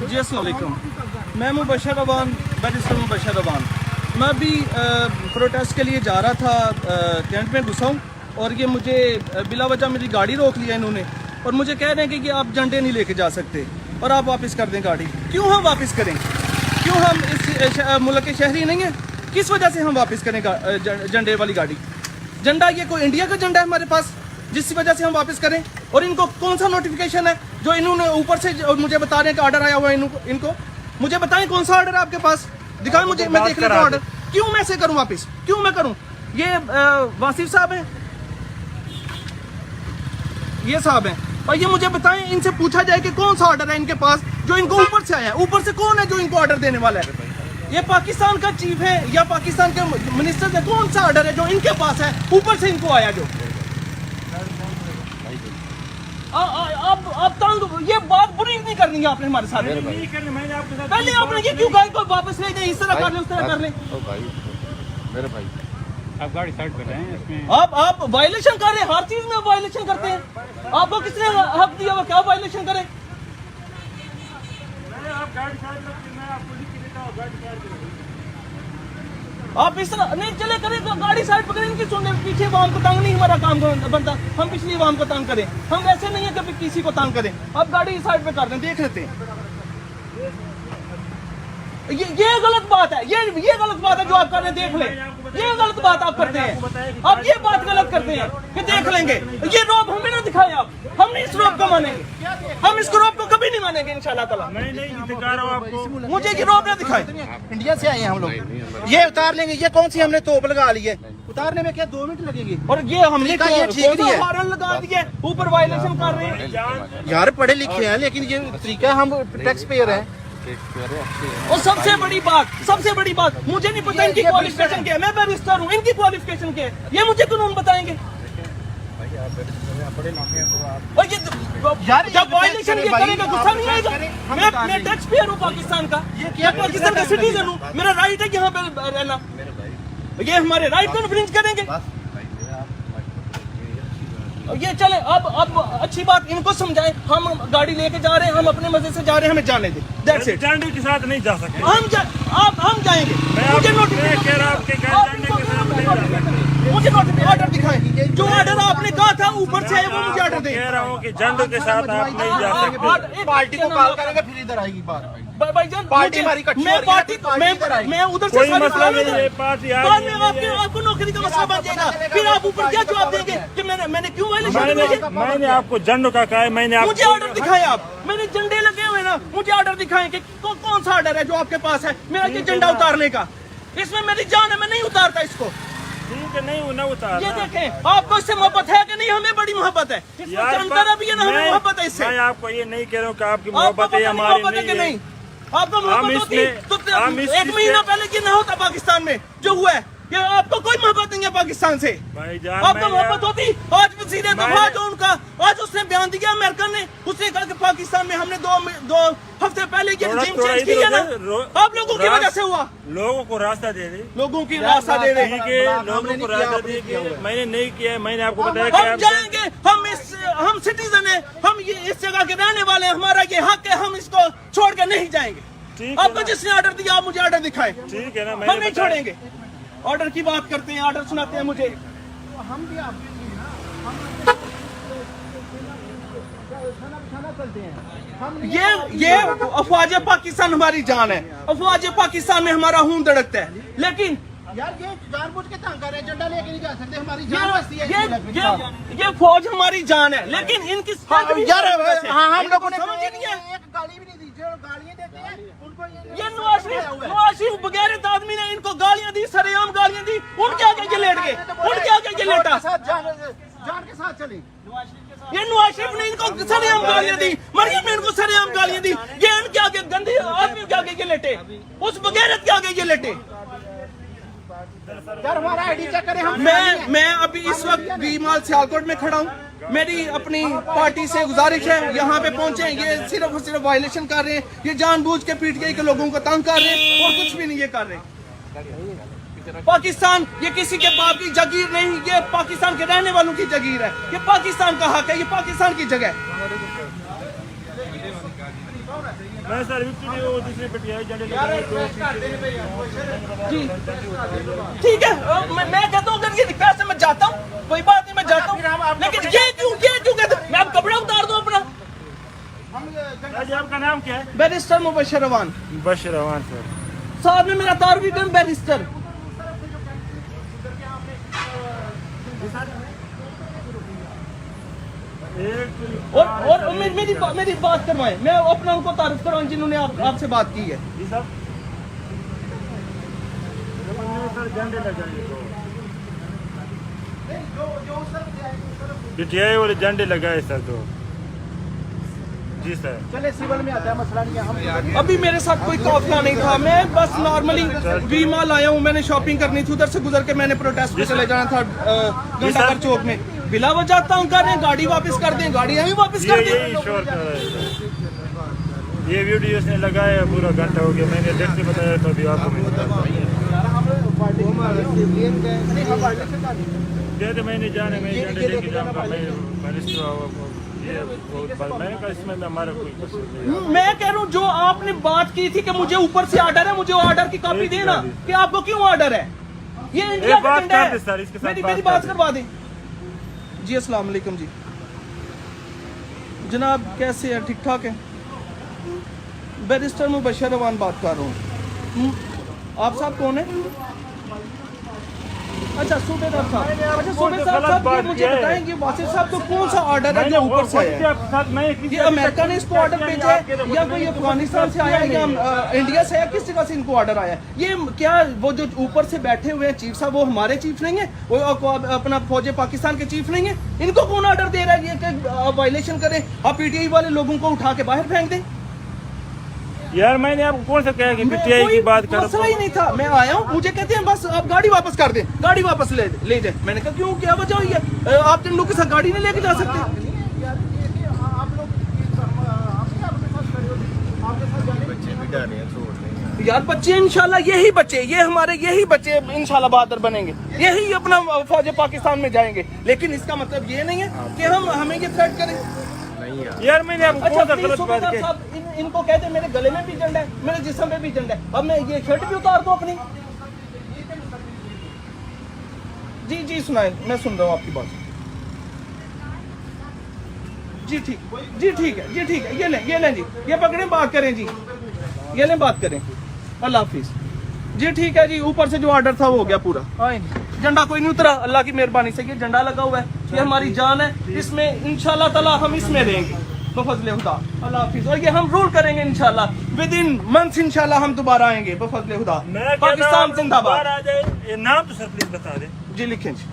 जी अस्सलाम वालेकुम। मैं मुबशर रवान, बैरिस्टर मुबशर रवान। मैं अभी प्रोटेस्ट के लिए जा रहा था, कैंट में घुसा हूँ और ये मुझे बिला वजह मेरी गाड़ी रोक लिया इन्होंने और मुझे कह रहे हैं कि आप झंडे नहीं लेके जा सकते और आप वापस कर दें गाड़ी। क्यों हम वापस करें? क्यों हम इस मुल्क के शहरी नहीं हैं? किस वजह से हम वापस करें झंडे वाली गाड़ी? झंडा ये कोई इंडिया का झंडा है हमारे पास जिस वजह से हम वापस करें? और इनको कौन सा नोटिफिकेशन है जो इन्होंने ऊपर से मुझे बता रहे हैं कि ऑर्डर आया हुआ है? इनको मुझे बताएं कौन सा ऑर्डर है आपके पास, दिखाएं मुझे, मैं देख लेता हूं ऑर्डर। क्यों मैं से करूं वापस? क्यों मैं करूं? ये वासिफ साहब हैं, ये साहब हैं, और ये मुझे बताएं, इनसे पूछा जाए कि कौन सा ऑर्डर है इनके पास जो इनको ऊपर से आया है। ऊपर से कौन है जो इनको ऑर्डर देने वाला है? ये पाकिस्तान का चीफ है या पाकिस्तान के मिनिस्टर है? कौन सा ऑर्डर है जो इनके पास है ऊपर से इनको आया? जो अब तंग, ये बात बुरी नहीं करनी है आपने हमारे साथ। पहले आपने ये क्यों कहा को वापस ले जाए, इस तरह कर ले उस तरह कर ले? मेरे भाई आप गाड़ी साइड कर रहे हैं इसमें। आप वायलेशन कर रहे हैं, हर चीज में वायलेशन करते हैं। आपको किसने हक दिया वो क्या वायलेशन करें? आप इस तरह नहीं चले करें तो गाड़ी साइड पकड़े, इनकी सुनने पीछे वाम को तंग नहीं हमारा काम बनता। हम पिछली वाम को तंग करें, हम वैसे नहीं है कि किसी को तंग करें। अब गाड़ी साइड पे कर दें, देख लेते हैं। ये गलत बात है, ये गलत बात है जो आप कर रहे हैं, देख लें। ये गलत बात आप करते हैं, आप ये बात गलत करते हैं कि देख लेंगे। ये रौब हमें ना दिखाएं आप, हम नहीं इस रौब को मानेंगे, हम इस रौब को कभी नहीं मानेंगे इंशाल्लाह ताला। नहीं दिखा रहा हूं आपको, मुझे ये रौब ना दिखाएं। इंडिया से आए हैं हम लोग, ये उतार लेंगे। ये कौन सी हमने तोप लगा ली है? उतारने में क्या 2 मिनट लगेंगे? और ये हमने ये ठीक नहीं है। हॉर्न लगा दिए, ऊपर वायलेशन कर रहे हैं। यार पढ़े लिखे हैं लेकिन ये तरीका, हम टैक्स पेयर हैं। और सबसे बड़ी बात मुझे नहीं पता इनकी क्वालिफिकेशन क्या है। मैं बैरिस्टर हूँ, इनकी क्वालिफिकेशन क्या है ये मुझे कानून बताएंगे। और ये जब वायलेशन ये करेगा गुस्सा नहीं आएगा? मैं टैक्स पेयर हूँ पाकिस्तान का, मैं पाकिस्तान का सिटीजन हूँ, मेरा राइट है यहाँ पे रहना। ये हमारे राइट को इन्फ्रिंज करेंगे। ये चले, अब अच्छी बात इनको समझाएं। हम गाड़ी लेके जा रहे हैं, हम अपने मजे से जा रहे हैं, हमें जाने दें। That's it। झंडे के साथ नहीं जा सकते हम जाएंगे। मुझे नोटिफिकेशन ऑर्डर दिखाएं, जो ऑर्डर आपने कहा था ऊपर से वो मुझे ऑर्डर दें। कह रहा हूँ कि झंडे के साथ आप नहीं जा सकते। पार्टी को कॉल करेंगे फिर इधर आएगी बात। भाईजान पार्टी हमारी इकट्ठी हो रही है, मैं उधर से कोई मसला नहीं है, पार्टी आपको नौकरी का मसला बन जाएगा। फिर आप ऊपर क्या जवाब देंगे कि मैंने क्यों वायलेशन? मैंने आपको झंडों का कहा है, मैंने मुझे ऑर्डर दिखाएं। आप मेरे झंडे लगे हुए ना, मुझे ऑर्डर दिखाएं कि कौन सा ऑर्डर है जो आपके पास है मेरा ये झंडा उतारने का। इसमें मेरी जान है, मैं नहीं उतारता इसको। ठीक है, नहीं ना उतार। ये देखें, आपको इससे मोहब्बत है कि नहीं? हमें बड़ी मोहब्त है, जानता ना भी है ना, हमें मोहब्बत है इससे। मैं आपको ये नहीं कह रहा हूँ कि आपकी मोहब्बत है, हमारी नहीं है। आपको मोहब्बत होती तो 1 महीना पहले ये ना होता पाकिस्तान में जो हुआ है। ये आपको कोई मोहब्बत नहीं है पाकिस्तान से। आपको मोहब्बत होती आज वज़ीर दफ़ा जो उनका आज उसने बयान दिया अमेरिकन ने, उसने कहा कि पाकिस्तान में हमने 2 हफ्ते पहले ये रजीम चेंज किया ना, आप लोगों की वजह से हुआ। लोगों को रास्ता दे दे, लोगों की रास्ता दे दे, ठीक है, लोगों को रास्ता दे के मैंने नहीं किया। मैंने आपको बताया हम जाएंगे, हम सिटीजन है, हम ये इस जगह के रहने वाले हैं, हमारा ये हक है, हम इसको छोड़ कर नहीं जाएंगे। आपको जिसने ऑर्डर दिया आप मुझे ऑर्डर दिखाएं, ठीक है ना? हम नहीं छोड़ेंगे। ऑर्डर की बात करते हैं, ऑर्डर सुनाते हैं मुझे। हम भी ये अफवाज पाकिस्तान हमारी जान है, अफवाज पाकिस्तान में हमारा खून धड़कता है। लेकिन यार ये जानबूझ के तंग कर रहे हैं, झंडा लेके नहीं जा सकते, हमारी जान बसती है। ये फौज हमारी जान है, लेकिन इनकी यार हम लोगों ने समझ नहीं है, एक गाली भी नहीं दी। जो गालियां देते हैं उनको ये नवाज शरीफ बगैरत आदमी ने इनको गालियां दी, सरेआम गालियां दी। उनके आगे ये लेट गए, उनके आगे ये लेटा। जान के साथ चले। ये नवाज शरीफ ने इनको सरेआम गालियां दी, मरियम ने इनको सरेआम गालियां दी। ये इनके आगे गंदे आदमी के आगे ये लेटे, उस बगैरत के आगे ये लेटे। यार हमारा आईडी चेक करें। मैं अभी इस वक्त बीमाल सियालकोट में खड़ा हूँ। मेरी अपनी पार्टी से गुजारिश है, यहाँ पे पहुंचे, ये सिर्फ और सिर्फ वायलेशन कर रहे हैं, ये जानबूझ के पीट के लोगों को तंग कर रहे हैं और कुछ भी नहीं ये कर रहे। पाकिस्तान ये किसी के बाप की जागीर नहीं, ये पाकिस्तान के रहने वालों की जागीर है, ये पाकिस्तान का हक है, ये पाकिस्तान की जगह है। मैं सर विक्ट्री वो दूसरे पटिया झंडे जी ठीक है, मैं कहता हूँ अगर ये पैसे मैं जाता हूँ, कोई बात नहीं, मैं जाता हूँ, लेकिन ये क्यों कहते मैं अब कपड़ा उतार दूँ अपना। आपका नाम क्या है? बैरिस्टर मुबशर रवान। बशर रवान सर। साहब ने मेरा तार भी कर बैरिस्टर। और मेरी बात करवाएं, मैं अपना उनको तारुफ करवाऊं जिन्होंने आपसे बात की है। जी साहब झंडे लगाए पिटिया वाले झंडे लगाए सर तो। जी सर चले सिविल में आता है, मसला नहीं है। हम अभी मेरे साथ कोई काफिला नहीं था, मैं बस नॉर्मली वी-माल आया हूँ, मैंने शॉपिंग करनी थी, उधर से गुजर के मैंने प्रोटेस्ट पे चले जाना था घंटाघर चौक में। बिला वजह तंग कर रहे हैं, गाड़ी वापस कर दें, गाड़ी हमें वापस कर दें। यही शोर कर रहा है सर। ये वीडियो इसने लगाया पूरा घंटा हो गया, मैंने देख के बताया तो अभी आपको मैं बताता हूं। मैंने जाने मैं झंडे लेके जाऊंगा, मैंने कहा इसमें हमारा कोई कसूर नहीं। मैं कह रहा हूँ जो आपने बात की थी कि मुझे ऊपर से ऑर्डर है, मुझे ऑर्डर की कॉपी देना कि आपको क्यों ऑर्डर है। ये इंडिया का झंडा है। मेरी बात करवा दें। जी अस्सलाम वालेकुम जी जनाब, कैसे हैं? ठीक ठाक है? बैरिस्टर मुबशर रवान बात कर रहा हूँ। आप साहब कौन है? अच्छा सूबेदार साहब। अच्छा सूबेदार साहब ये मुझे बताएंगे वासिफ साहब को कौन सा ऑर्डर है जो ऊपर से आया है? ये अमेरिका ने इसको ऑर्डर भेजा है या कोई अफगानिस्तान से आया है या इंडिया से आया, किस जगह से इनको ऑर्डर आया है? ये क्या वो जो ऊपर से बैठे हुए हैं चीफ साहब, वो हमारे चीफ नहीं है? वो अपना फौज पाकिस्तान के चीफ नहीं है? इनको कौन ऑर्डर दे रहा है ये कि वायलेशन करें, आप पीटीआई वाले लोगों को उठा के बाहर फेंक दें? यार मैंने आपको कौन सा कहा कि पीटीआई की बात कर? मसला ही नहीं था, मैं आया हूँ, मुझे कहते हैं बस आप गाड़ी वापस कर दें, गाड़ी वापस ले जाए। मैंने कहा क्यों, क्या वजह हुई है? आप जिन लोग के साथ गाड़ी नहीं लेके जा सकते। यार बच्चे इंशाल्लाह यही बच्चे, ये हमारे यही बच्चे इंशाल्लाह बहादुर बनेंगे, यही अपना फौज पाकिस्तान में जाएंगे। लेकिन इसका मतलब ये नहीं है कि हमें ये थ्रेट करें। यार मैंने आपको कौन सा गलत बात की? इनको कहते मेरे गले में भी झंडा है, मेरे जिस्म पे भी झंडा है, अब मैं ये शर्ट भी उतार दूं अपनी? जी सुनाए, मैं सुन रहा हूँ आपकी बात। जी ठीक है, ये लें जी, ये पकड़ें, बात करें जी, ये लें, बात करें। अल्लाह हाफिज जी। ठीक है जी, ऊपर से जो ऑर्डर था वो हो गया पूरा। झंडा कोई नहीं उतरा, अल्लाह की मेहरबानी से ये झंडा लगा हुआ है, ये हमारी जान है, इसमें इंशाल्लाह ताला हम इसमें रहेंगे बफज़ल खुदा। अल्लाह हाफिज। और ये हम रूल करेंगे इंशाल्लाह, विद इन मंथ्स इंशाल्लाह हम दोबारा आएंगे बफज़ल खुदा। पाकिस्तान जिंदाबाद। नाम तो सर प्लीज बता दें। जी लिखें जी।